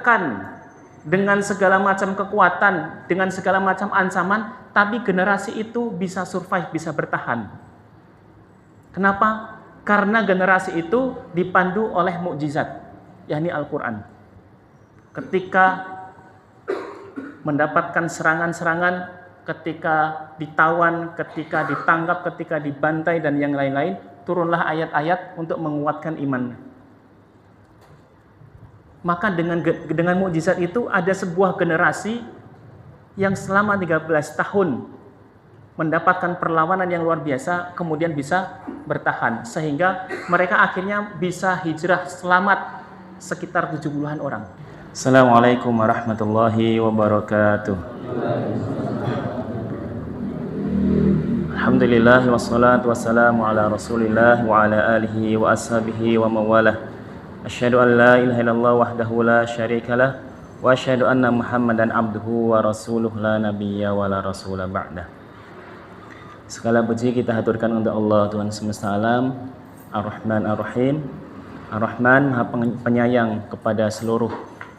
ditekan dengan segala macam kekuatan, dengan segala macam ancaman, tapi generasi itu bisa survive, bisa bertahan. Kenapa? Karena generasi itu dipandu oleh mukjizat, yakni Al-Quran. Ketika mendapatkan serangan-serangan, ketika ditawan, ketika ditangkap, ketika dibantai, dan yang lain-lain, turunlah ayat-ayat untuk menguatkan iman. Maka dengan mukjizat itu ada sebuah generasi yang selama 13 tahun mendapatkan perlawanan yang luar biasa, kemudian bisa bertahan, sehingga mereka akhirnya bisa hijrah selamat sekitar 70-an orang. Assalamualaikum warahmatullahi wabarakatuh. Alhamdulillah wassalatu wassalamu ala Rasulillah wa ala alihi wa ashabihi wa mawalah. Asyhadu an la ilaha illallah wahdahu la syarikalah wa asyhadu anna Muhammadan abduhu wa rasuluh la nabiyya wa la rasula ba'dah. Segala puji kita haturkan untuk Allah Tuhan semesta alam, Ar-Rahman Ar-Rahim. Ar-Rahman Maha penyayang kepada seluruh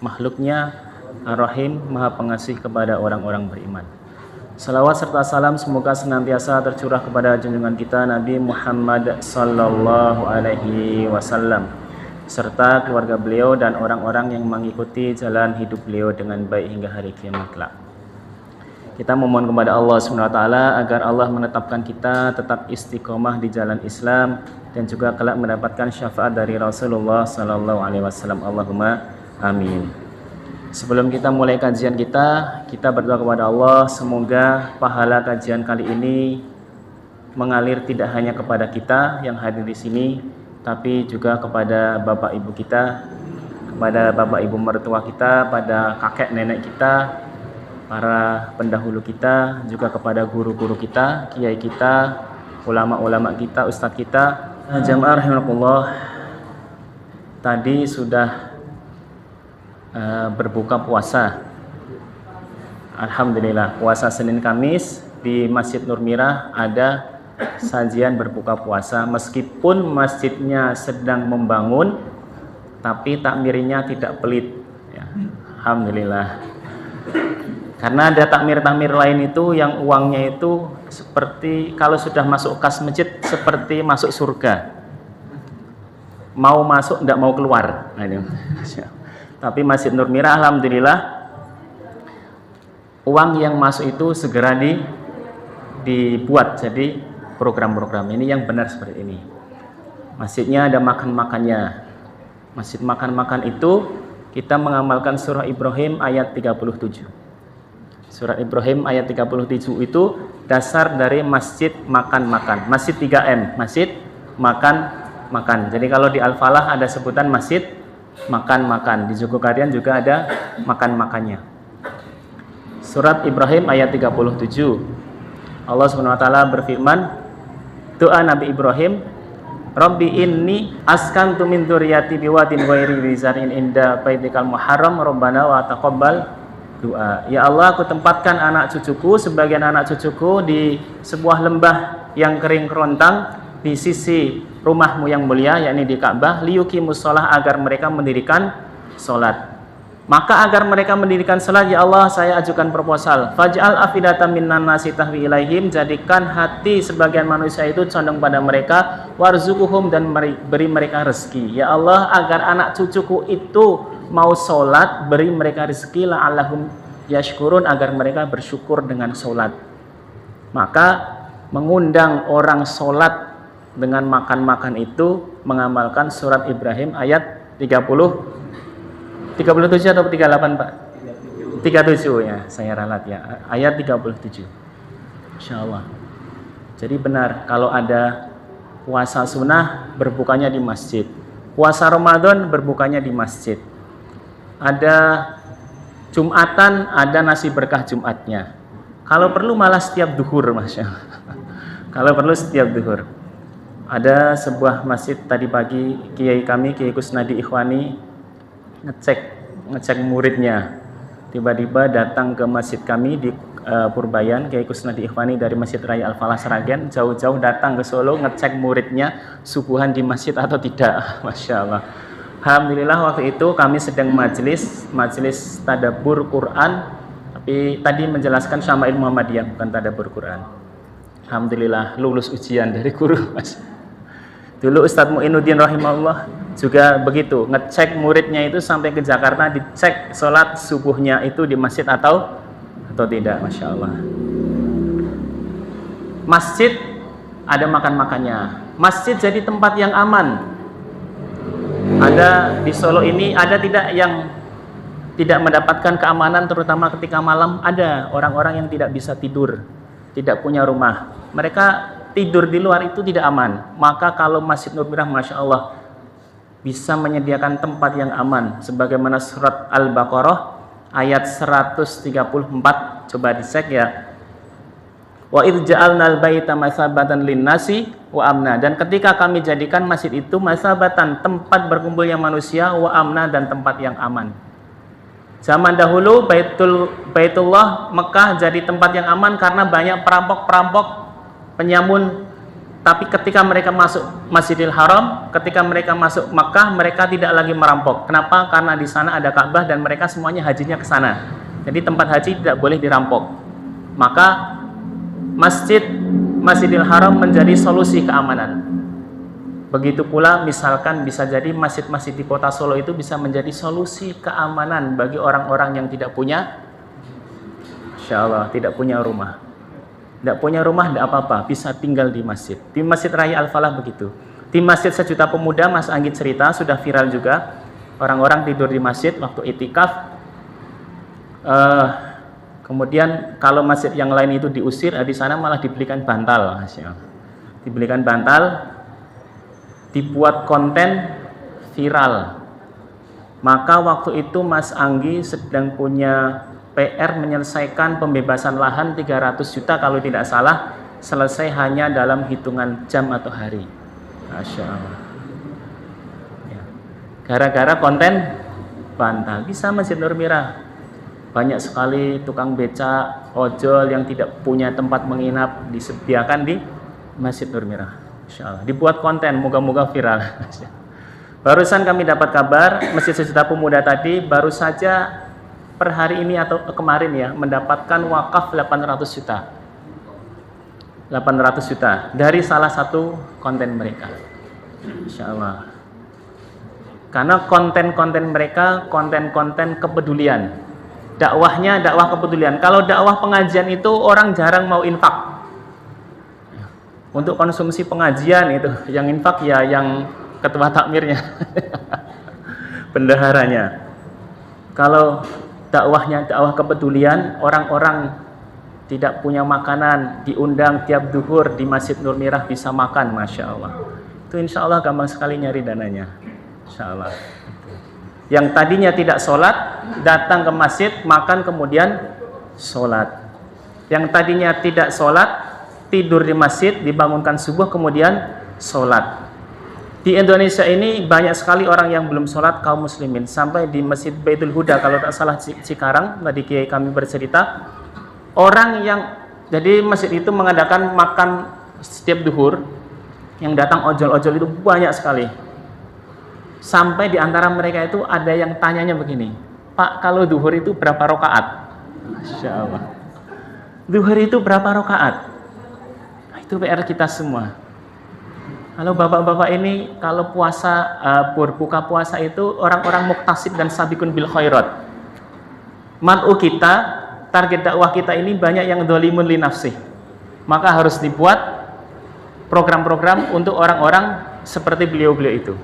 makhluknya, Ar-Rahim Maha pengasih kepada orang-orang beriman. Salawat serta salam semoga senantiasa tercurah kepada junjungan kita Nabi Muhammad sallallahu alaihi wasallam, serta keluarga beliau dan orang-orang yang mengikuti jalan hidup beliau dengan baik hingga hari kiamat kelak. Kita memohon kepada Allah SWT agar Allah menetapkan kita tetap istiqomah di jalan Islam dan juga kelak mendapatkan syafaat dari Rasulullah sallallahu alaihi wasallam. Allahumma amin. Sebelum kita mulai kajian kita berdoa kepada Allah semoga pahala kajian kali ini mengalir tidak hanya kepada kita yang hadir di sini, tapi juga kepada bapak ibu kita, kepada bapak ibu mertua kita, pada kakek nenek kita, para pendahulu kita, juga kepada guru-guru kita, kiai kita, ulama-ulama kita, ustadz kita. Jamaah rahimakumullah, tadi sudah berbuka puasa. Alhamdulillah, puasa Senin Kamis di Masjid Nur Mirah ada sajian berbuka puasa, meskipun masjidnya sedang membangun, tapi takmirnya tidak pelit ya. Alhamdulillah. Karena ada takmir-takmir lain itu yang uangnya itu seperti kalau sudah masuk kas masjid seperti masuk surga, mau masuk tidak mau keluar. Nah, ini. Tapi Masjid Nur Mirah alhamdulillah uang yang masuk itu segera dibuat jadi program-program ini yang benar seperti ini. Masjidnya ada makan-makannya. Masjid makan-makan itu kita mengamalkan surah Ibrahim ayat 37. Surah Ibrahim ayat 37 itu dasar dari masjid makan-makan. Masjid 3M, masjid makan-makan. Jadi kalau di Al-Falah ada sebutan masjid makan-makan. Di Jogokarian juga ada makan-makannya. Surat Ibrahim ayat 37. Allah SWT berfirman, doa Nabi Ibrahim, Rabbi inni askantu min dzurriyyati biwadin ghairi dzar'in inda baitikal muharram rabbana wa taqabbal doa. Ya Allah, aku tempatkan anak cucuku, sebagian anak cucuku di sebuah lembah yang kering kerontang di sisi rumahmu yang mulia, yakni di Ka'bah, liyuqimus shalah, agar mereka mendirikan salat. Maka agar mereka mendirikan salat, ya Allah, saya ajukan proposal. Faj'al afidatan minan nasi tahwi ilaihim, jadikan hati sebagian manusia itu condong pada mereka, warzuquhum, dan beri mereka rezeki. Ya Allah, agar anak cucuku itu mau salat, beri mereka rezeki, la'allahum yashkurun, agar mereka bersyukur dengan salat. Maka mengundang orang salat dengan makan-makan itu mengamalkan surat Ibrahim ayat 37 atau 38 Pak? 37 ya, saya ralat ya, ayat 37 insyaallah. Jadi benar, kalau ada puasa sunnah berbukanya di masjid, puasa Ramadan berbukanya di masjid, ada Jumatan ada nasi berkah Jumatnya, kalau perlu malah setiap duhur, Masya Allah. Kalau perlu setiap duhur. Ada sebuah masjid tadi pagi, kiai kami, Kiai Kusnadi Ikhwani ngecek muridnya. Tiba-tiba datang ke masjid kami di Purbayan, Kiai Kusnadi Ikhwani dari Masjid Raya Al-Falah Sragen, jauh-jauh datang ke Solo ngecek muridnya subuhan di masjid atau tidak. Masya Allah. Alhamdulillah waktu itu kami sedang majelis tadabbur Quran, tapi tadi menjelaskan Syama'il Muhammadiyah, bukan tadabbur Quran. Alhamdulillah lulus ujian dari guru, Mas. Dulu Ustadz Mu'inuddin rahimahullah juga begitu, ngecek muridnya itu sampai ke Jakarta, dicek sholat subuhnya itu di masjid atau tidak, Masya Allah. Masjid ada makan-makannya. Masjid jadi tempat yang aman. Ada di Solo ini, ada tidak yang tidak mendapatkan keamanan terutama ketika malam? Ada orang-orang yang tidak bisa tidur, tidak punya rumah. Mereka tidur di luar itu tidak aman. Maka kalau Masjid Nur Mirah, Masya Allah, bisa menyediakan tempat yang aman. Sebagaimana surat Al-Baqarah ayat 134, coba dicek ya. Wa idh ja'alnal baita masabatan linnasi wa amna. Dan ketika kami jadikan masjid itu masabatan, tempat berkumpulnya manusia, wa amna, dan tempat yang aman. Zaman dahulu Baitullah Mekah jadi tempat yang aman karena banyak perampok-perampok, penyamun. Tapi ketika mereka masuk Masjidil Haram, ketika mereka masuk Mekah, mereka tidak lagi merampok. Kenapa? Karena di sana ada Ka'bah dan mereka semuanya hajinya ke sana. Jadi tempat haji tidak boleh dirampok. Maka Masjidil Haram menjadi solusi keamanan. Begitu pula misalkan bisa jadi masjid-masjid di kota Solo itu bisa menjadi solusi keamanan bagi orang-orang yang tidak punya, Insya Allah, tidak punya rumah. Tidak punya rumah, tidak apa-apa, bisa tinggal di masjid. Di Masjid Raya Al-Falah begitu. Di Masjid Sejuta Pemuda, Mas Anggit cerita, sudah viral juga. Orang-orang tidur di masjid waktu itikaf. Kemudian kalau masjid yang lain itu diusir, di sana malah dibelikan bantal. Dibelikan bantal, dibuat konten viral. Maka waktu itu Mas Anggi sedang punya PR menyelesaikan pembebasan lahan 300 juta kalau tidak salah, selesai hanya dalam hitungan jam atau hari. Masya Allah. Ya. Gara-gara konten bantal. Bisa Masjid Nur Mirah. Banyak sekali tukang becak, ojol yang tidak punya tempat menginap disediakan di Masjid Nur Mirah. Masya Allah. Dibuat konten, moga-moga viral. Barusan kami dapat kabar Masjid Sejuta Pemuda tadi baru saja per hari ini atau kemarin ya mendapatkan wakaf 800 juta. 800 juta dari salah satu konten mereka. Insya Allah. Karena konten-konten mereka konten-konten kepedulian. Dakwahnya dakwah kepedulian. Kalau dakwah pengajian itu orang jarang mau infak. Untuk konsumsi pengajian itu yang infak ya yang ketua takmirnya. Bendaharanya. Kalau dakwahnya dakwah kepedulian, orang-orang tidak punya makanan diundang tiap duhur di Masjid Nur Mirah bisa makan, Masya Allah. Itu insya Allah gampang sekali nyari dananya, insya Allah. Yang tadinya tidak sholat datang ke masjid makan kemudian sholat. Yang tadinya tidak sholat tidur di masjid dibangunkan subuh kemudian sholat. Di Indonesia ini banyak sekali orang yang belum sholat kaum muslimin. Sampai di Masjid Baitul Huda kalau tak salah Cikarang, tadi kiai kami bercerita, orang yang jadi masjid itu mengadakan makan setiap duhur, yang datang ojol-ojol itu banyak sekali. Sampai di antara mereka itu ada yang tanyanya begini, Pak, kalau duhur itu berapa rakaat? Masya Allah. Duhur itu berapa rakaat? Nah, itu PR kita semua. Kalau bapak-bapak ini kalau puasa berbuka puasa itu orang-orang muktasib dan sabiqun bil khairat. Mad'u kita, target dakwah kita ini banyak yang dzalimun li nafsih. Maka harus dibuat program-program untuk orang-orang seperti beliau-beliau itu.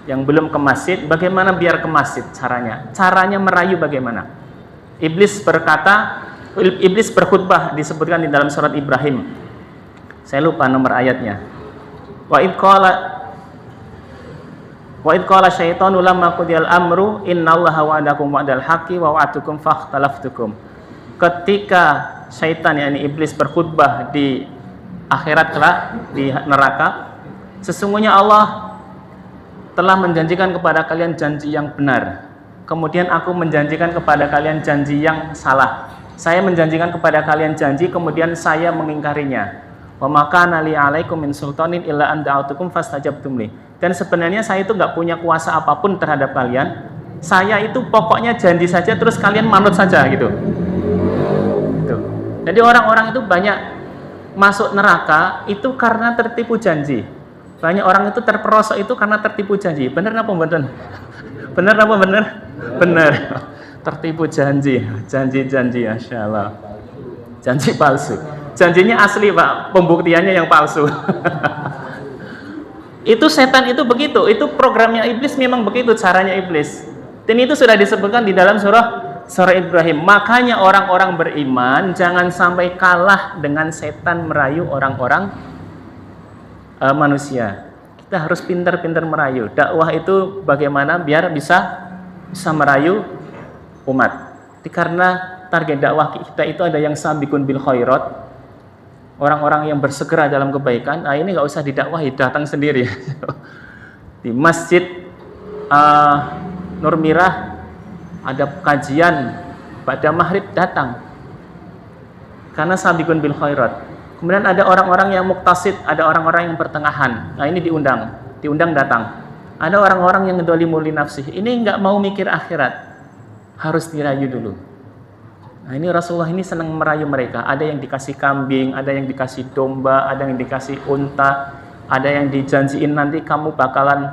Yang belum ke masjid, bagaimana biar ke masjid caranya? Caranya merayu bagaimana? Iblis berkhutbah disebutkan di dalam surat Ibrahim. Saya lupa nomor ayatnya. Wa id qala syaitanu lamma qudiyal amru innallaha wa'adakum wa'dal haqqi wa wa'atukum fakhtalaftukum. Ketika syaitan yakni iblis berkhutbah di akhirat kelak di neraka, sesungguhnya Allah telah menjanjikan kepada kalian janji yang benar. Kemudian aku menjanjikan kepada kalian janji yang salah. Saya menjanjikan kepada kalian janji kemudian saya mengingkarinya. Wa makana li 'alaikum min sultanin illa an da'autukum fastajabtum li. Dan sebenarnya saya itu nggak punya kuasa apapun terhadap kalian. Saya itu pokoknya janji saja, terus kalian manut saja gitu. Gitu. Jadi orang-orang itu banyak masuk neraka itu karena tertipu janji. Banyak orang itu terperosok itu karena tertipu janji. Benar apa benar? Benar apa benar? Benar. Tertipu janji, janji-janji, Masya Allah. Janji palsu. Janjinya asli Pak, pembuktiannya yang palsu. Itu setan itu begitu, itu programnya iblis, memang begitu caranya iblis. Dan itu sudah disebutkan di dalam surah Ibrahim. Makanya orang-orang beriman jangan sampai kalah dengan setan merayu orang-orang manusia. Kita harus pintar-pintar merayu. Dakwah itu bagaimana biar bisa merayu umat. Karena target dakwah kita itu ada yang sabiqun bil khairat, orang-orang yang bersegera dalam kebaikan. Nah, ini nggak usah didakwahi, datang sendiri. Di Masjid Nur Mirah ada kajian pada maghrib, datang. Karena sabiqun bil khairat. Kemudian ada orang-orang yang muktasid, ada orang-orang yang pertengahan. Nah, ini diundang datang. Ada orang-orang yang ngedolimu li nafsih. Ini nggak mau mikir akhirat. Harus dirayu dulu. Nah, ini Rasulullah ini senang merayu mereka. Ada yang dikasih kambing, ada yang dikasih domba, ada yang dikasih unta, ada yang dijanjiin nanti kamu bakalan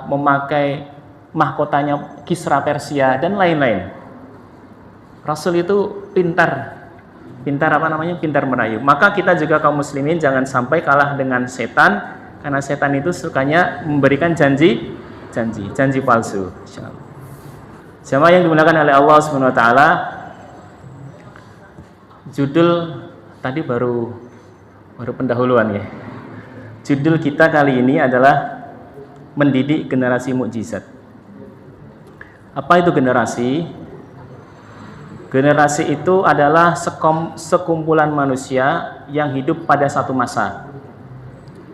memakai mahkotanya Kisra Persia dan lain-lain. Rasul itu pintar pintar merayu. Maka kita juga kaum muslimin jangan sampai kalah dengan setan, karena setan itu sukanya memberikan janji palsu. Insyaallah. Jamaah yang dimuliakan oleh Allah Subhanahu wa taala, judul tadi baru pendahuluan ya. Judul kita kali ini adalah mendidik generasi mukjizat. Apa itu generasi? Generasi itu adalah sekumpulan manusia yang hidup pada satu masa.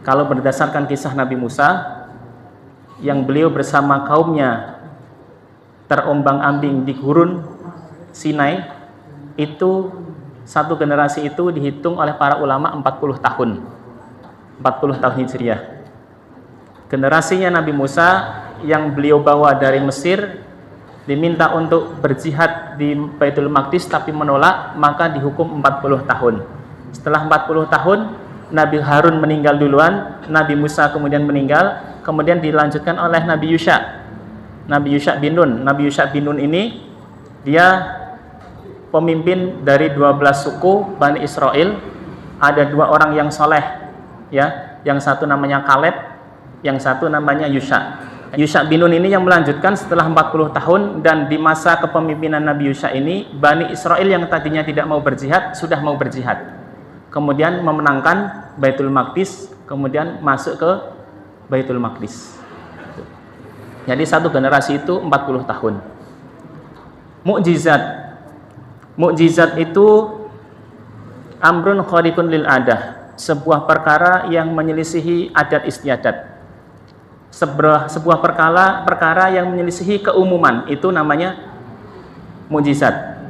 Kalau berdasarkan kisah Nabi Musa, yang beliau bersama kaumnya terombang-ambing di gurun Sinai, itu satu generasi itu dihitung oleh para ulama 40 tahun Hijriah. Generasinya Nabi Musa yang beliau bawa dari Mesir, diminta untuk berjihad di Baitul Maqdis tapi menolak, maka dihukum 40 tahun. Setelah 40 tahun Nabi Harun meninggal duluan, Nabi Musa kemudian meninggal, kemudian dilanjutkan oleh Nabi Yusha bin Nun. Nabi Yusha bin Nun ini dia pemimpin dari 12 suku Bani Israel. Ada 2 orang yang soleh ya, yang satu namanya Kaleb, yang satu namanya Yusha bin Nun ini yang melanjutkan setelah 40 tahun. Dan di masa kepemimpinan Nabi Yusha ini, Bani Israel yang tadinya tidak mau berjihad sudah mau berjihad, kemudian memenangkan Baitul Maqdis, kemudian masuk ke Baitul Maqdis. Jadi satu generasi itu 40 tahun. Mukjizat itu amrun khariqun lil adah, sebuah perkara yang menyelisihi adat istiadat. Sebuah perkara yang menyelisihi keumuman, itu namanya mukjizat.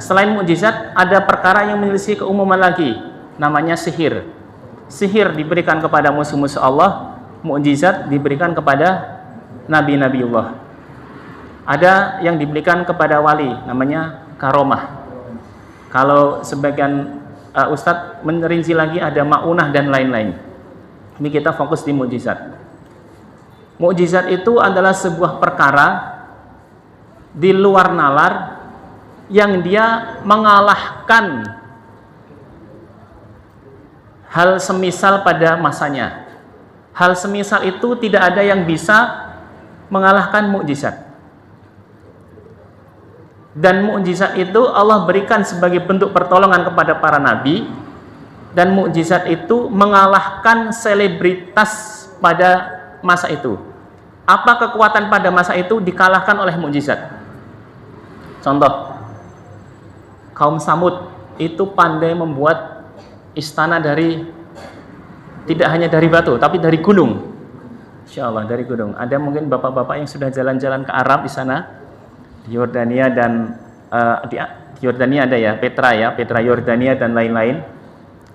Selain mukjizat, ada perkara yang menyelisihi keumuman lagi, namanya sihir. Sihir diberikan kepada musuh-musuh Allah, mukjizat diberikan kepada nabi-nabiullah. Ada yang diberikan kepada wali, namanya karomah. Kalau sebagian ustadz merinci lagi, ada maunah dan lain-lain. Ini kita fokus di mukjizat. Mukjizat itu adalah sebuah perkara di luar nalar yang dia mengalahkan hal semisal pada masanya. Hal semisal itu tidak ada yang bisa mengalahkan mukjizat. Dan mukjizat itu Allah berikan sebagai bentuk pertolongan kepada para nabi. Dan mukjizat itu mengalahkan selebritas pada masa itu. Apa kekuatan pada masa itu dikalahkan oleh mukjizat. Contoh, kaum Samud itu pandai membuat istana tidak hanya dari batu, tapi dari gunung. Insya Allah dari gunung. Ada mungkin bapak-bapak yang sudah jalan-jalan ke Arab di sana, di Yordania dan di Yordania ada ya, Petra Yordania dan lain-lain.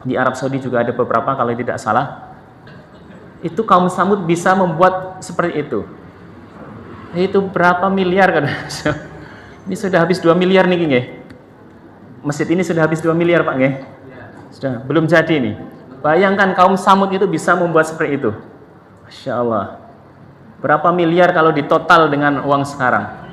Di Arab Saudi juga ada beberapa kalau tidak salah. Itu kaum Samud bisa membuat seperti itu. Itu berapa miliar kan? Ini sudah habis 2 miliar nih, nggih. Masjid ini sudah habis 2 miliar, Pak, nggih. Sudah, belum jadi nih. Bayangkan kaum Samud itu bisa membuat seperti itu. Masya Allah. Berapa miliar kalau ditotal dengan uang sekarang?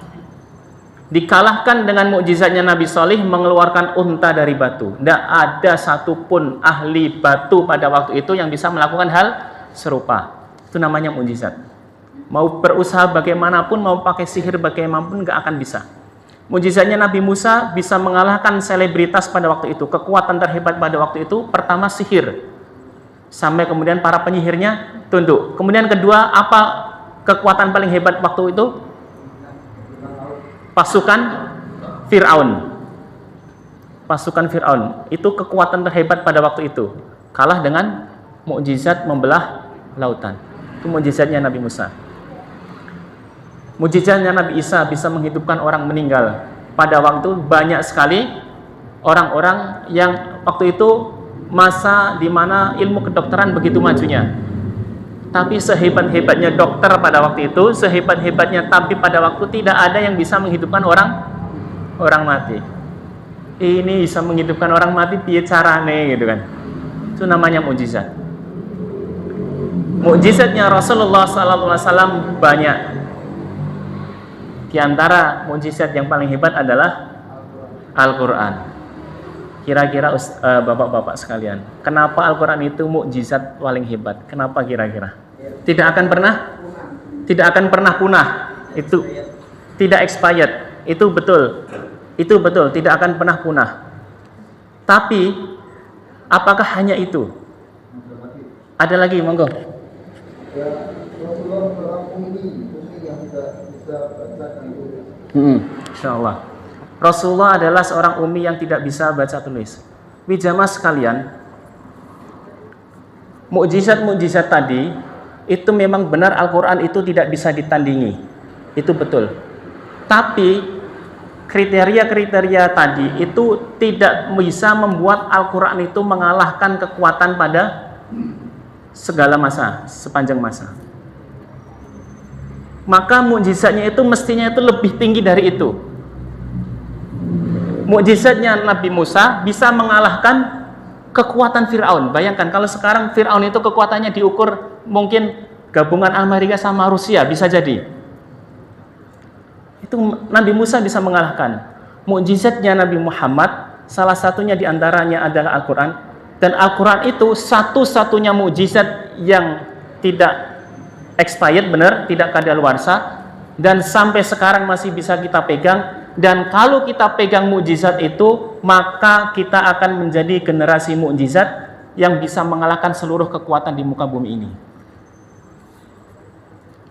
Dikalahkan dengan mukjizatnya Nabi Shalih mengeluarkan unta dari batu. Tidak ada satupun ahli batu pada waktu itu yang bisa melakukan hal serupa. Itu namanya mukjizat. Mau berusaha bagaimanapun, mau pakai sihir bagaimanapun, nggak akan bisa. Mukjizatnya Nabi Musa bisa mengalahkan selebritas pada waktu itu. Kekuatan terhebat pada waktu itu pertama sihir, sampai kemudian para penyihirnya tunduk. Kemudian kedua, apa kekuatan paling hebat waktu itu? Pasukan Fir'aun. Pasukan Fir'aun itu kekuatan terhebat pada waktu itu, kalah dengan mukjizat membelah lautan. Itu mukjizatnya Nabi Musa. Mukjizatnya Nabi Isa bisa menghidupkan orang meninggal. Pada waktu banyak sekali orang-orang yang waktu itu masa di mana ilmu kedokteran begitu majunya. Tapi sehebat-hebatnya dokter pada waktu itu, sehebat-hebatnya tabib pada waktu, tidak ada yang bisa menghidupkan orang mati. Ini bisa menghidupkan orang mati piye carane gitu kan. Itu namanya mukjizat. Mukjizatnya Rasulullah SAW banyak. Di antara mukjizat yang paling hebat adalah Al-Quran. Kira-kira bapak-bapak sekalian, kenapa Al-Quran itu mukjizat paling hebat? Kenapa kira-kira? Tidak akan pernah punah. Itu tidak expired. Itu betul, tidak akan pernah punah. Tapi apakah hanya itu? Ada lagi, monggo. Insyaallah. Rasulullah adalah seorang ummi yang tidak bisa baca tulis. Wijama sekalian, mukjizat-mukjizat tadi itu memang benar, Al-Quran itu tidak bisa ditandingi. Itu betul. Tapi kriteria-kriteria tadi itu tidak bisa membuat Al-Quran itu mengalahkan kekuatan pada segala masa, sepanjang masa. Maka mukjizatnya itu mestinya itu lebih tinggi dari itu. Mukjizatnya Nabi Musa bisa mengalahkan kekuatan Fir'aun. Bayangkan kalau sekarang Fir'aun itu kekuatannya diukur mungkin gabungan Amerika sama Rusia, bisa jadi. Itu Nabi Musa bisa mengalahkan. Mukjizatnya Nabi Muhammad salah satunya diantaranya adalah Al-Quran. Dan Al-Quran itu satu-satunya mukjizat yang tidak expired, benar, tidak kadaluarsa, dan sampai sekarang masih bisa kita pegang. Dan kalau kita pegang mukjizat itu, maka kita akan menjadi generasi mukjizat yang bisa mengalahkan seluruh kekuatan di muka bumi ini.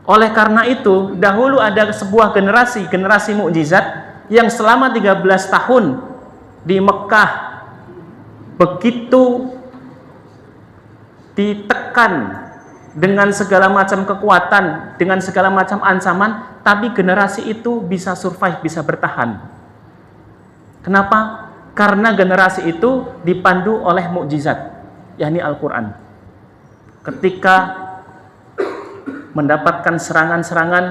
Oleh karena itu, dahulu ada sebuah generasi mukjizat yang selama 13 tahun di Mekah begitu ditekan dengan segala macam kekuatan, dengan segala macam ancaman, tapi generasi itu bisa survive, bisa bertahan. Kenapa? Karena generasi itu dipandu oleh mukjizat, yakni Al-Quran. Ketika mendapatkan serangan-serangan,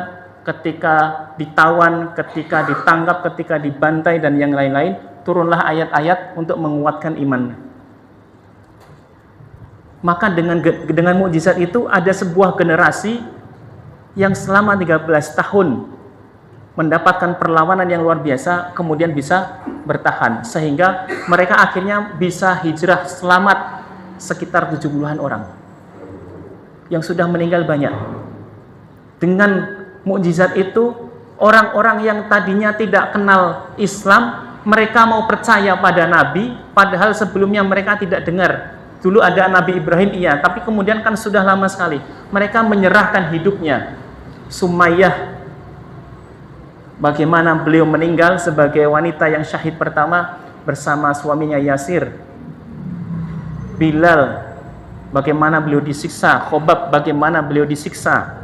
ketika ditawan, ketika ditangkap, ketika dibantai, dan yang lain-lain, turunlah ayat-ayat untuk menguatkan iman. Maka dengan mukjizat itu ada sebuah generasi yang selama 13 tahun mendapatkan perlawanan yang luar biasa, kemudian bisa bertahan, sehingga mereka akhirnya bisa hijrah selamat sekitar 70-an orang yang sudah meninggal banyak. Dengan mukjizat itu, orang-orang yang tadinya tidak kenal Islam, mereka mau percaya pada Nabi, padahal sebelumnya mereka tidak dengar. Dulu ada Nabi Ibrahim, iya, tapi kemudian kan sudah lama sekali. Mereka menyerahkan hidupnya. Sumayyah, bagaimana beliau meninggal sebagai wanita yang syahid pertama bersama suaminya Yasir. Bilal, bagaimana beliau disiksa. Khobab, bagaimana beliau disiksa.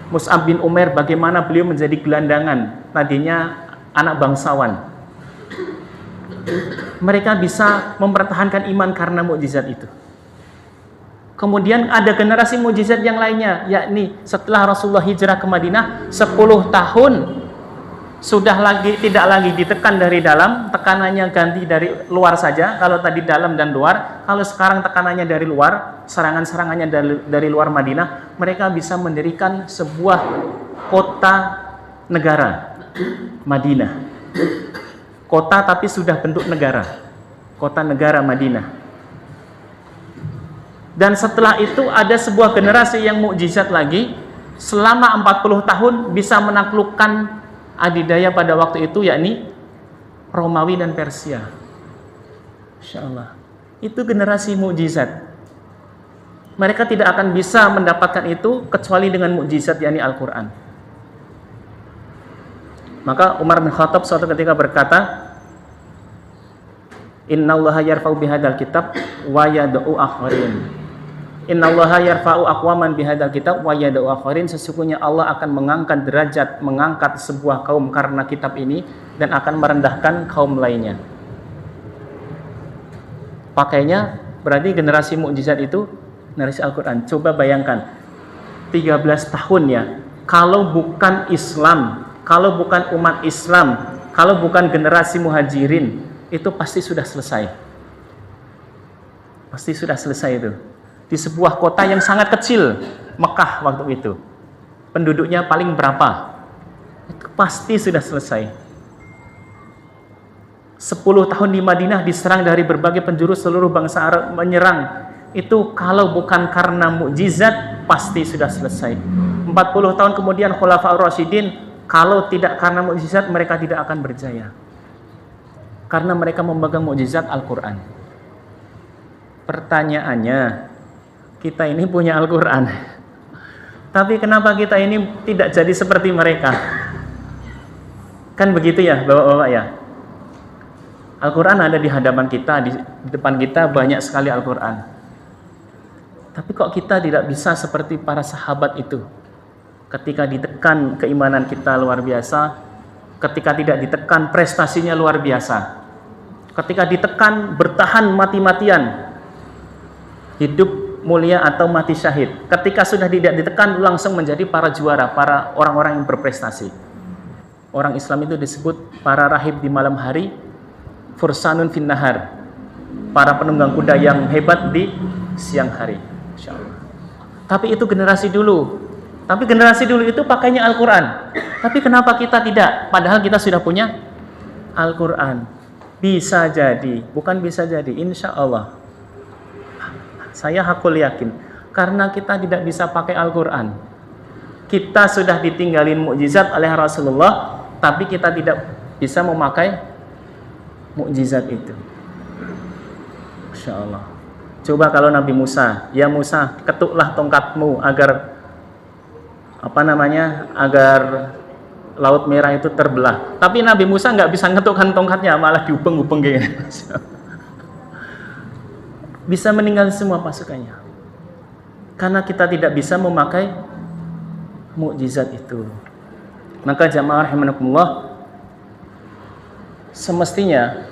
Mus'ab bin Umair, bagaimana beliau menjadi gelandangan, tadinya anak bangsawan. Mereka bisa mempertahankan iman karena mukjizat itu. Kemudian ada generasi mukjizat yang lainnya, yakni setelah Rasulullah hijrah ke Madinah 10 tahun sudah tidak lagi ditekan dari dalam, tekanannya ganti dari luar saja. Kalau tadi dalam dan luar, kalau sekarang tekanannya dari luar, serangan-serangannya dari luar Madinah, mereka bisa mendirikan sebuah kota negara, Madinah. Kota tapi sudah bentuk negara, kota negara Madinah. Dan setelah itu ada sebuah generasi yang mukjizat lagi, selama 40 tahun bisa menaklukkan adidaya pada waktu itu, yakni Romawi dan Persia. Insya Allah, itu generasi mukjizat. Mereka tidak akan bisa mendapatkan itu kecuali dengan mukjizat, yakni Al-Quran. Maka Umar bin Khattab suatu ketika berkata, Innallaha yarfa'u bihadzal kitab wa yad'u akharin. Innallaha yarfa'u aqwaman bihadzal kitab wa yad'u akharin. Sesungguhnya Allah akan mengangkat derajat, mengangkat sebuah kaum karena kitab ini dan akan merendahkan kaum lainnya. Pakainya berarti generasi mukjizat itu generasi Al-Qur'an. Coba bayangkan 13 tahun ya, kalau bukan Islam, kalau bukan umat Islam, kalau bukan generasi muhajirin, itu pasti sudah selesai. Pasti sudah selesai itu. Di sebuah kota yang sangat kecil, Mekah waktu itu. Penduduknya paling berapa? Itu pasti sudah selesai. 10 tahun di Madinah diserang dari berbagai penjuru, seluruh bangsa Arab menyerang. Itu kalau bukan karena mukjizat, pasti sudah selesai. 40 tahun kemudian Khulafaur Rasyidin, kalau tidak karena mukjizat, mereka tidak akan berjaya. Karena mereka memegang mukjizat Al-Quran. Pertanyaannya, kita ini punya Al-Quran, tapi kenapa kita ini tidak jadi seperti mereka? Kan begitu ya Bapak-bapak ya. Al-Quran ada di hadapan kita, di depan kita banyak sekali Al-Quran. Tapi kok kita tidak bisa seperti para sahabat itu? Ketika ditekan keimanan kita luar biasa, ketika tidak ditekan prestasinya luar biasa, ketika ditekan bertahan mati-matian, hidup mulia atau mati syahid. Ketika sudah tidak ditekan langsung menjadi para juara, para orang-orang yang berprestasi. Orang Islam itu disebut para rahib di malam hari, fursanun fin nahar, para penunggang kuda yang hebat di siang hari. Insyaallah. Tapi itu generasi dulu. Tapi generasi dulu itu pakainya Al-Quran. Tapi kenapa kita tidak? Padahal kita sudah punya Al-Quran. Bisa jadi, bukan bisa jadi, insya Allah. Saya hakul yakin, karena kita tidak bisa pakai Al-Quran. Kita sudah ditinggalin mukjizat oleh Rasulullah, tapi kita tidak bisa memakai mukjizat itu. Masya Allah. Coba kalau Nabi Musa, ya Musa, ketuklah tongkatmu agar agar Laut Merah itu terbelah. Tapi Nabi Musa nggak bisa ngetukkan tongkatnya, malah diubeng-ubeng kayak gitu. Bisa meninggal semua pasukannya. Karena kita tidak bisa memakai mukjizat itu. Maka jamaah rahimakumullah, semestinya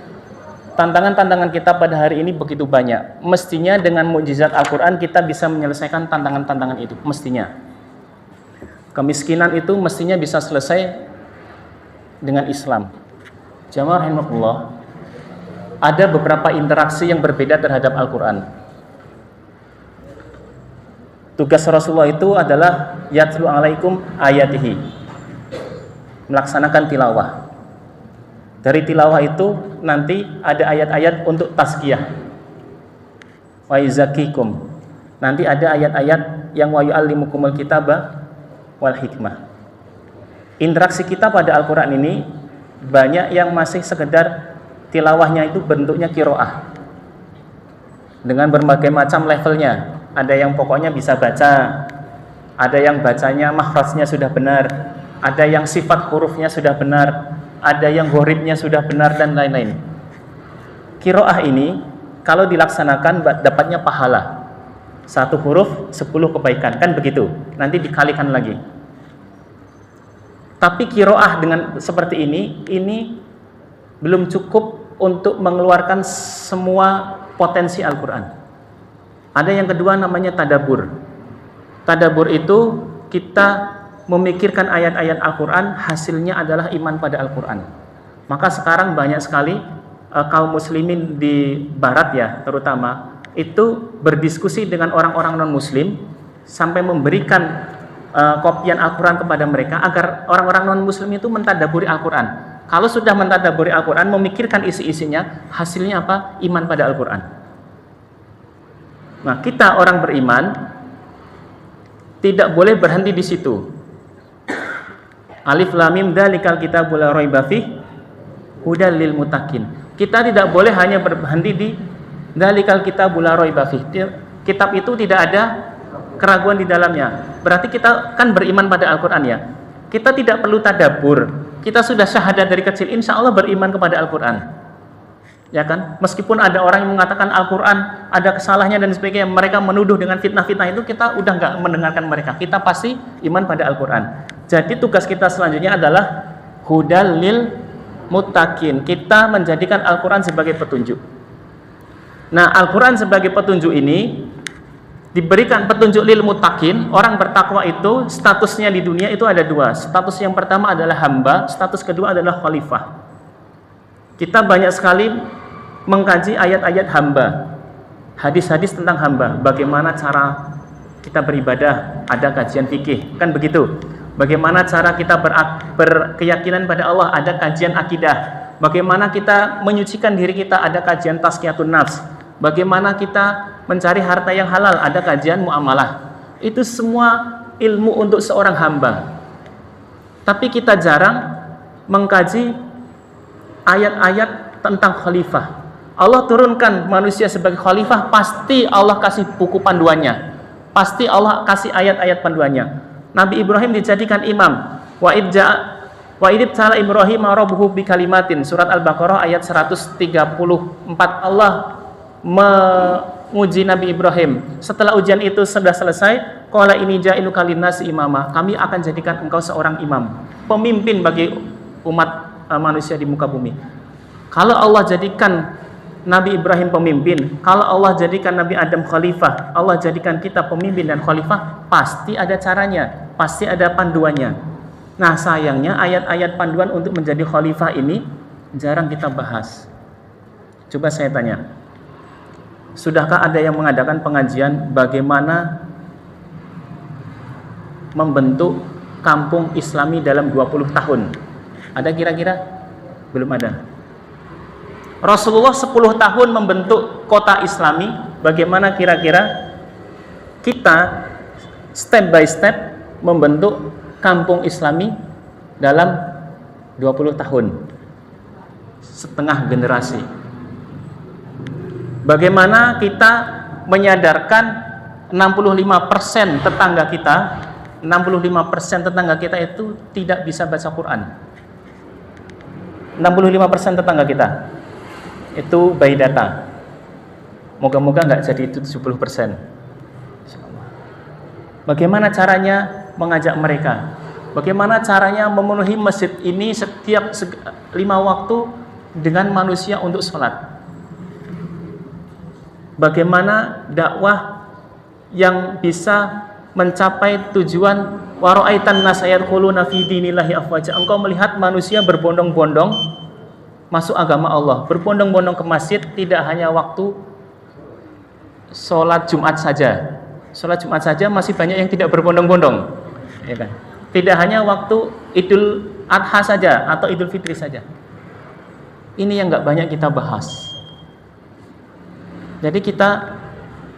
tantangan-tantangan kita pada hari ini begitu banyak. Mestinya dengan mukjizat Al-Quran kita bisa menyelesaikan tantangan-tantangan itu. Mestinya. Kemiskinan itu mestinya bisa selesai dengan Islam. Jamaah rahimakumullah, ada beberapa interaksi yang berbeda terhadap Al-Quran. Tugas Rasulullah itu adalah yatlu alaikum ayatihi, melaksanakan tilawah. Dari tilawah itu nanti ada ayat-ayat untuk tazkiyah, wa yuzakikum. Nanti ada ayat-ayat yang wa yu'allimukumul kitaba wal hikmah. Interaksi kita pada Al-Quran ini banyak yang masih sekedar tilawahnya itu bentuknya qiraah dengan berbagai macam levelnya. Ada yang pokoknya bisa baca, ada yang bacanya makhrajnya sudah benar, ada yang sifat hurufnya sudah benar, ada yang gharibnya sudah benar, dan lain-lain. Qiraah ini kalau dilaksanakan dapatnya pahala 1 huruf 10 kebaikan, kan begitu, nanti dikalikan lagi. Tapi qiraah dengan seperti ini belum cukup untuk mengeluarkan semua potensi Al-Quran. Ada yang kedua namanya tadabbur. Tadabbur itu kita memikirkan ayat-ayat Al-Quran, hasilnya adalah iman pada Al-Quran. Maka sekarang banyak sekali kaum muslimin di barat ya terutama, itu berdiskusi dengan orang-orang non-muslim sampai memberikan kopian Al-Quran kepada mereka agar orang-orang non-muslim itu mentadaburi Al-Quran. Kalau sudah mentadaburi Al-Quran, memikirkan isi-isinya, hasilnya apa? Iman pada Al-Quran. Nah, kita orang beriman tidak boleh berhenti di situ. Alif lam mim dzalikal kitabul la raiba fih hudal lil muttaqin. Kita tidak boleh hanya berhenti di dzalikal kitabul la raiba fih. Kitab itu tidak ada keraguan di dalamnya. Berarti kita kan beriman pada Al-Quran ya. Kita tidak perlu tadabbur. Kita sudah syahadat dari kecil, insya Allah beriman kepada Al-Quran. Ya kan? Meskipun ada orang yang mengatakan Al-Quran ada kesalahannya dan sebagainya, mereka menuduh dengan fitnah-fitnah itu, kita udah nggak mendengarkan mereka. Kita pasti iman pada Al-Quran. Jadi tugas kita selanjutnya adalah hudal lil muttaqin. Kita menjadikan Al-Quran sebagai petunjuk. Nah, Al-Quran sebagai petunjuk ini diberikan petunjuk lil muttaqin. Orang bertakwa itu statusnya di dunia itu ada dua. Status yang pertama adalah hamba, status kedua adalah khalifah. Kita banyak sekali mengkaji ayat-ayat hamba, hadis-hadis tentang hamba, bagaimana cara kita beribadah, ada kajian fikih, kan begitu. Bagaimana cara kita berkeyakinan pada Allah, ada kajian akidah. Bagaimana kita menyucikan diri kita, ada kajian tazkiyatun nafs. Bagaimana kita mencari harta yang halal, ada kajian muamalah. Itu semua ilmu untuk seorang hamba. Tapi kita jarang mengkaji ayat-ayat tentang khalifah. Allah turunkan manusia sebagai khalifah, pasti Allah kasih buku panduannya. Pasti Allah kasih ayat-ayat panduannya. Nabi Ibrahim dijadikan imam. Wa idh ta'ala Ibrahim rabbuhu bi kalimatin. Surat Al-Baqarah ayat 134. Allah menguji Nabi Ibrahim. Setelah ujian itu sudah selesai, qala ini ja'iluka linnasi imama. Kami akan jadikan engkau seorang imam, pemimpin bagi umat manusia di muka bumi. Kalau Allah jadikan Nabi Ibrahim pemimpin, kalau Allah jadikan Nabi Adam khalifah, Allah jadikan kita pemimpin dan khalifah, pasti ada caranya, pasti ada panduannya. Nah, sayangnya ayat-ayat panduan untuk menjadi khalifah ini jarang kita bahas. Coba saya tanya, sudahkah ada yang mengadakan pengajian bagaimana membentuk kampung Islami dalam 20 tahun? Ada kira-kira? Belum ada. Rasulullah 10 tahun membentuk kota Islami. Bagaimana kira-kira kita step by step membentuk kampung Islami dalam 20 tahun? Setengah generasi. Bagaimana kita menyadarkan 65% tetangga kita, 65% tetangga kita itu tidak bisa baca Quran. 65% tetangga kita itu by data. Moga-moga nggak jadi itu 70%. Bagaimana caranya mengajak mereka? Bagaimana caranya memenuhi masjid ini setiap 5 waktu dengan manusia untuk sholat? Bagaimana dakwah yang bisa mencapai tujuan wara'aitan nas yadkhuluna fi dinillahi afwaja. Engkau melihat manusia berbondong-bondong masuk agama Allah, berbondong-bondong ke masjid, tidak hanya waktu sholat Jumat saja. Sholat Jumat saja masih banyak yang tidak berbondong-bondong, ya kan? Tidak hanya waktu Idul Adha saja atau Idul Fitri saja. Ini yang nggak banyak kita bahas. Jadi kita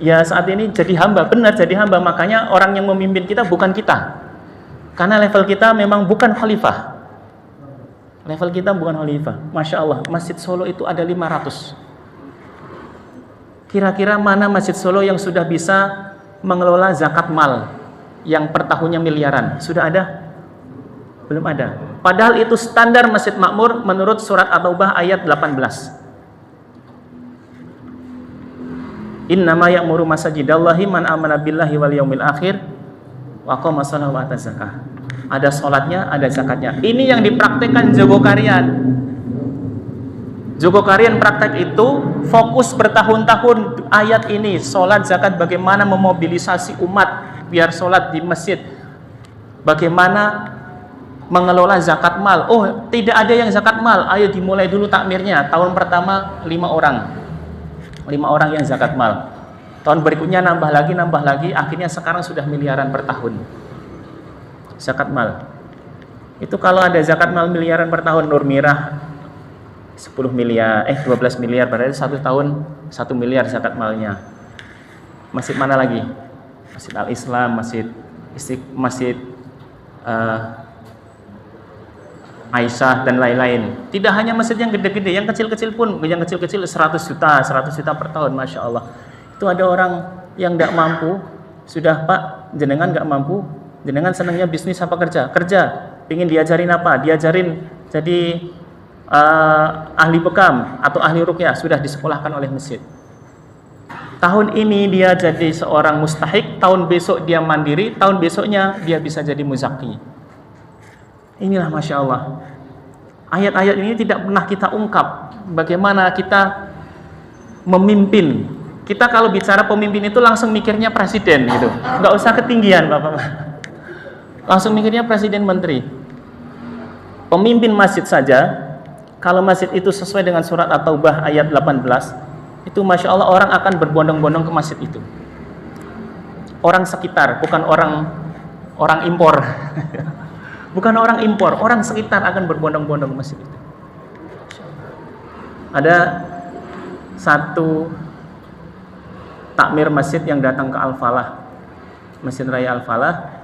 ya saat ini jadi hamba, benar jadi hamba. Makanya orang yang memimpin kita bukan kita, karena level kita memang bukan khalifah. Level kita bukan khalifah. Masya Allah, Masjid Solo itu ada 500. Kira-kira mana Masjid Solo yang sudah bisa mengelola zakat mal yang per tahunnya miliaran? Sudah ada? Belum ada. Padahal itu standar Masjid Makmur menurut surat At-Taubah ayat 18. Innama ya'muru masajidallahi man amana billahi wal yaumil akhir wa qama sholata wa ata zakah. Ada sholatnya, ada zakatnya. Ini yang dipraktekkan Jogokarian. Zulkarnain praktek itu fokus bertahun-tahun ayat ini, sholat, zakat, bagaimana memobilisasi umat biar sholat di masjid, bagaimana mengelola zakat mal. Oh, tidak ada yang zakat mal, ayo dimulai dulu takmirnya. Tahun pertama 5 orang yang zakat mal. Tahun berikutnya nambah lagi, akhirnya sekarang sudah miliaran per tahun zakat mal. Itu kalau ada zakat mal miliaran per tahun, Nur Mirah 12 miliar, berarti 1 tahun 1 miliar zakat malnya. Masjid mana lagi? Masjid Al-Islam, Masjid Aisyah dan lain-lain. Tidak hanya masjid yang gede-gede, yang kecil-kecil pun, yang kecil-kecil 100 juta per tahun, Masya Allah. Itu ada orang yang tidak mampu, sudah Pak, jenengan nggak mampu, jenengan senangnya bisnis apa kerja? Kerja, ingin diajarin apa? Diajarin jadi ahli bekam atau ahli ruqyah, sudah disekolahkan oleh masjid. Tahun ini dia jadi seorang mustahik, tahun besok dia mandiri, tahun besoknya dia bisa jadi muzaki. Inilah Masya Allah. Ayat-ayat ini tidak pernah kita ungkap bagaimana kita memimpin. Kita kalau bicara pemimpin itu langsung mikirnya presiden gitu, nggak usah ketinggian Bapak. Langsung mikirnya presiden, menteri. Pemimpin masjid saja, kalau masjid itu sesuai dengan surat At-Taubah ayat 18, itu Masya Allah orang akan berbondong-bondong ke masjid itu. Orang sekitar, bukan orang impor. Bukan orang impor, orang sekitar akan berbondong-bondong ke masjid itu. Ada satu takmir masjid yang datang ke Al-Falah, Masjid Raya Al-Falah,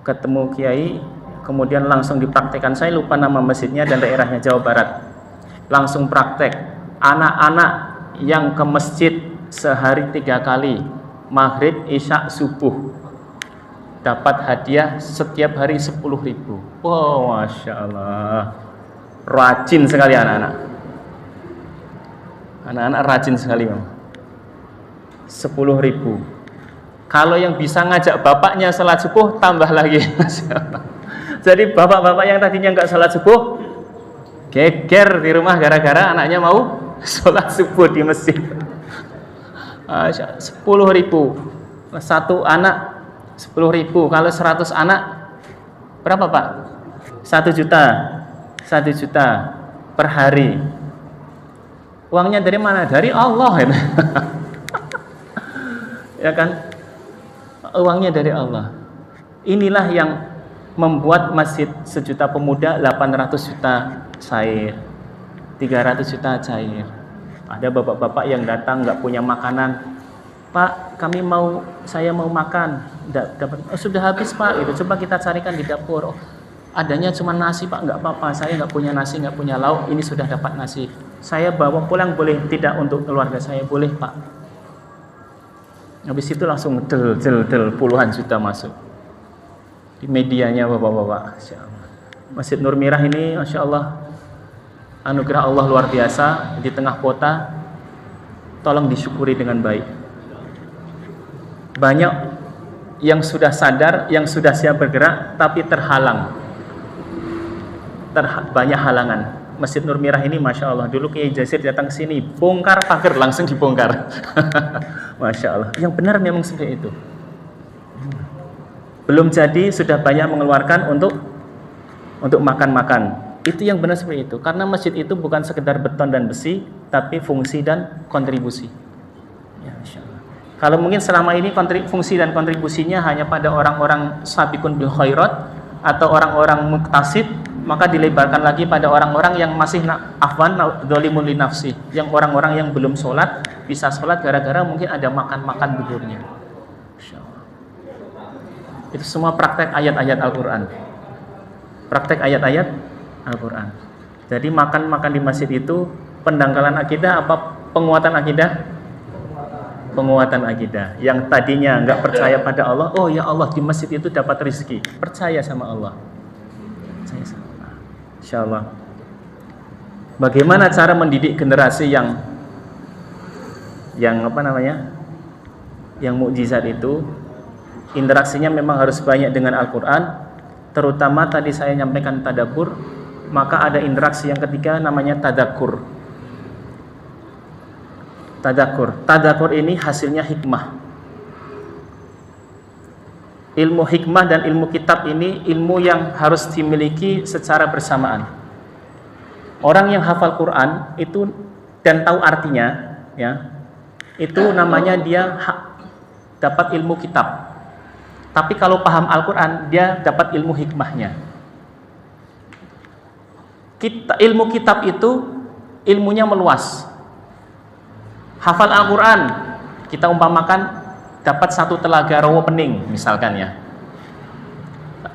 ketemu kiai, kemudian langsung dipraktekkan. Saya lupa nama masjidnya dan daerahnya, Jawa Barat. Langsung praktek. Anak-anak yang ke masjid sehari 3 kali, maghrib, isya, subuh, dapat hadiah setiap hari 10.000. Wow, Masya Allah. Rajin sekali anak-anak. Anak-anak rajin sekali, 10.000. Kalau yang bisa ngajak bapaknya salat subuh, tambah lagi. Masya Allah. Jadi bapak-bapak yang tadinya nggak sholat subuh, geger di rumah gara-gara anaknya mau sholat subuh di masjid. 10.000, satu anak 10.000. Kalau 100 anak berapa Pak? 1 juta, 1 juta per hari. Uangnya dari mana? Dari Allah ya. Ya kan? Uangnya dari Allah. Inilah yang membuat masjid 1 juta pemuda 800 juta cair, 300 juta cair. Ada bapak-bapak yang datang nggak punya makanan, Pak, saya mau makan, dapat, sudah habis Pak, itu coba kita carikan di dapur. Oh, adanya cuma nasi Pak, nggak apa-apa, saya nggak punya nasi, nggak punya lauk, ini sudah dapat nasi, saya bawa pulang boleh tidak untuk keluarga saya? Boleh Pak. Habis itu langsung del puluhan juta masuk di medianya bapak-bapak. Masjid Nur Mirah ini Masya Allah, anugerah Allah luar biasa di tengah kota. Tolong disyukuri dengan baik. Banyak yang sudah sadar, yang sudah siap bergerak, tapi terhalang. Banyak halangan. Masjid Nur Mirah ini Masya Allah, dulu Kiai Jasir datang ke sini, bongkar pagar, langsung dibongkar. Masya Allah, yang benar memang seperti itu. Belum jadi sudah banyak mengeluarkan untuk makan-makan. Itu yang benar seperti itu. Karena masjid itu bukan sekedar beton dan besi, tapi fungsi dan kontribusi. Ya, Masya Allah. Kalau mungkin selama ini fungsi dan kontribusinya hanya pada orang-orang sabiqun bil khairat atau orang-orang muktasid, maka dilebarkan lagi pada orang-orang yang masih afwan dzalimun li nafsi, yang orang-orang yang belum sholat bisa sholat gara-gara mungkin ada makan-makan duhurnya. Itu semua praktek ayat-ayat Al-Quran. Praktek ayat-ayat Al-Quran. Jadi makan-makan di masjid itu pendangkalan akidah apa penguatan akidah? Penguatan akidah. Yang tadinya nggak percaya pada Allah, oh ya Allah, di masjid itu dapat rezeki. Percaya sama Allah. Percaya sama Allah. Insya Allah. Bagaimana cara mendidik generasi yang mukjizat itu? Interaksinya memang harus banyak dengan Al-Quran, terutama tadi saya nyampaikan tadabbur, maka ada interaksi yang ketiga namanya tadakur. Tadakur ini hasilnya hikmah. Ilmu hikmah dan ilmu kitab ini ilmu yang harus dimiliki secara bersamaan. Orang yang hafal Quran itu dan tahu artinya, ya, itu namanya dia dapat ilmu kitab. Tapi kalau paham Al-Quran, dia dapat ilmu hikmahnya. Ilmu kitab itu ilmunya meluas. Hafal Al-Quran, kita umpamakan dapat satu telaga rawa pening misalkan ya.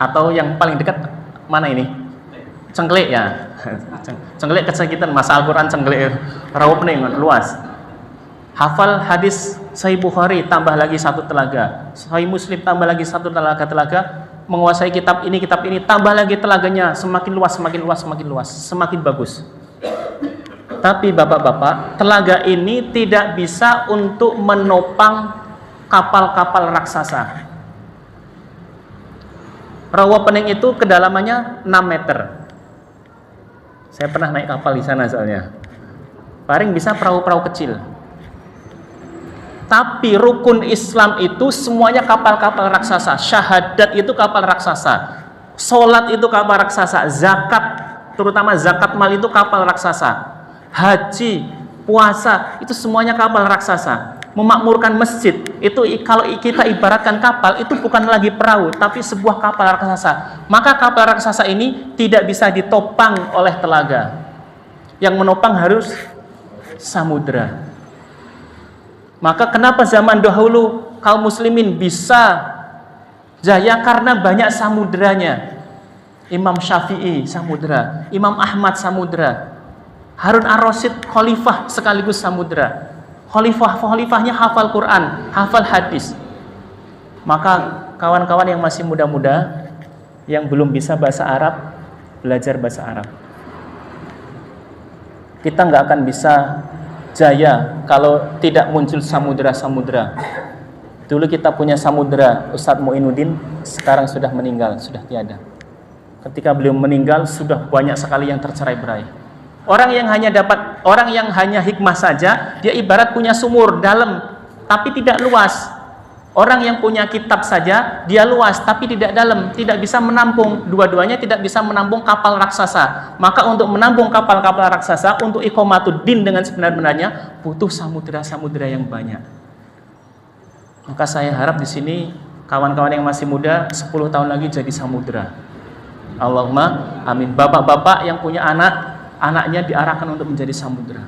Atau yang paling dekat mana ini? Cengklik ya. Cengklik kesakitan, masa Al-Quran cengklik rawa pening luas. Hafal hadis Sahih Bukhari tambah lagi satu telaga, Sahih Muslim tambah lagi satu telaga, menguasai kitab ini tambah lagi telaganya, semakin luas, semakin bagus. Tapi bapak-bapak, telaga ini tidak bisa untuk menopang kapal-kapal raksasa. Rawa pening itu kedalamannya 6 meter. Saya pernah naik kapal di sana soalnya. Paling bisa perahu-perahu kecil. Tapi rukun Islam itu semuanya kapal-kapal raksasa. Syahadat itu kapal raksasa. Sholat itu kapal raksasa. Zakat, terutama zakat mal itu kapal raksasa. Haji, puasa, itu semuanya kapal raksasa. Memakmurkan masjid, itu kalau kita ibaratkan kapal, itu bukan lagi perahu, tapi sebuah kapal raksasa. Maka kapal raksasa ini tidak bisa ditopang oleh telaga. Yang menopang harus samudra. Maka kenapa zaman dahulu kaum muslimin bisa jaya? Karena banyak samudranya. Imam Syafi'i samudra, Imam Ahmad samudra, Harun ar-Rasyid khalifah sekaligus samudra. Khalifahnya hafal Quran, hafal hadis. Maka kawan-kawan yang masih muda-muda, yang belum bisa bahasa Arab, belajar bahasa Arab. Kita nggak akan bisa jaya kalau tidak muncul samudra-samudra. Dulu kita punya samudra, Ustadz Muinuddin, sekarang sudah meninggal, sudah tiada. Ketika beliau meninggal, sudah banyak sekali yang tercerai-berai. Orang yang hanya hikmah saja, dia ibarat punya sumur dalam, tapi tidak luas. Orang yang punya kitab saja, dia luas, tapi tidak dalam, tidak bisa menampung. Dua-duanya tidak bisa menampung kapal raksasa. Maka untuk menampung kapal-kapal raksasa, untuk iqamatuddin dengan sebenar-benarnya, butuh samudra-samudra yang banyak. Maka saya harap di sini kawan-kawan yang masih muda 10 tahun lagi jadi samudra. Allahumma amin. Bapak-bapak yang punya anaknya diarahkan untuk menjadi samudra.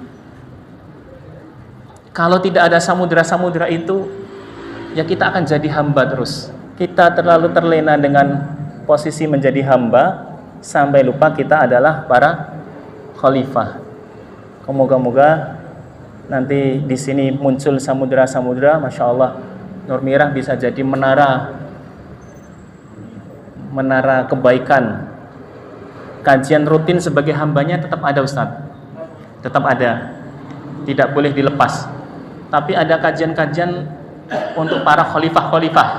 Kalau tidak ada samudra-samudra itu, ya kita akan jadi hamba terus. Kita terlalu terlena dengan posisi menjadi hamba sampai lupa kita adalah para khalifah. Moga-moga nanti di sini muncul samudra-samudra, masya Allah, Nur Mirah bisa jadi menara kebaikan. Kajian rutin sebagai hambanya tetap ada, Ustadz, tetap ada, tidak boleh dilepas. Tapi ada kajian-kajian untuk para khalifah-khalifah,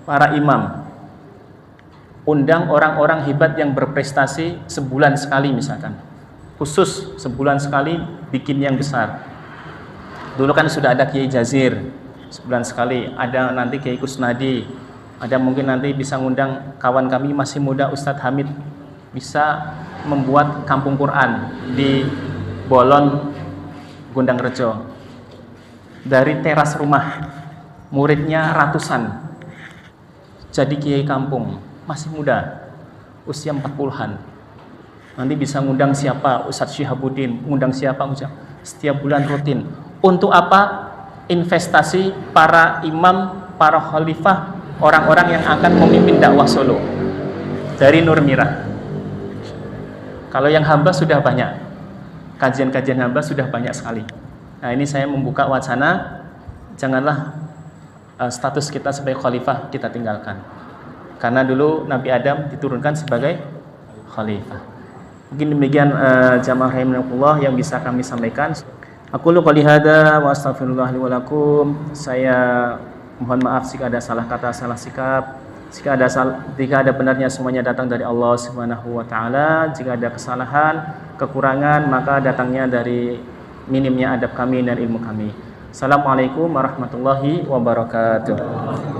para imam. Undang orang-orang hebat yang berprestasi sebulan sekali misalkan. Khusus sebulan sekali bikin yang besar. Dulu kan sudah ada Kiai Jazir, sebulan sekali. Ada nanti Kiai Kusnadi. Ada mungkin nanti bisa ngundang kawan kami masih muda, Ustadz Hamid. Bisa membuat kampung Quran di Bolon, Gondang Rejo. Dari teras rumah, muridnya ratusan, jadi kiai kampung, masih muda, usia 40-an. Nanti bisa ngundang siapa, Ustadz Syihabuddin, ngundang siapa, setiap bulan rutin. Untuk apa? Investasi para imam, para khalifah, orang-orang yang akan memimpin dakwah Solo dari Nur Mirah. Kalau yang hamba sudah banyak, kajian-kajian hamba sudah banyak sekali. Nah, ini saya membuka wacana, janganlah status kita sebagai khalifah kita tinggalkan. Karena dulu Nabi Adam diturunkan sebagai khalifah. Mungkin demikian jamaah rahimakumullah yang bisa kami sampaikan. Aku lu qouli hada wa astaghfirullah li wa lakum. Saya mohon maaf jika ada salah kata, salah sikap. Jika ada benarnya semuanya datang dari Allah Subhanahu wa taala. Jika ada kesalahan, kekurangan, maka datangnya dari minimnya adab kami dan ilmu kami. Assalamualaikum warahmatullahi wabarakatuh.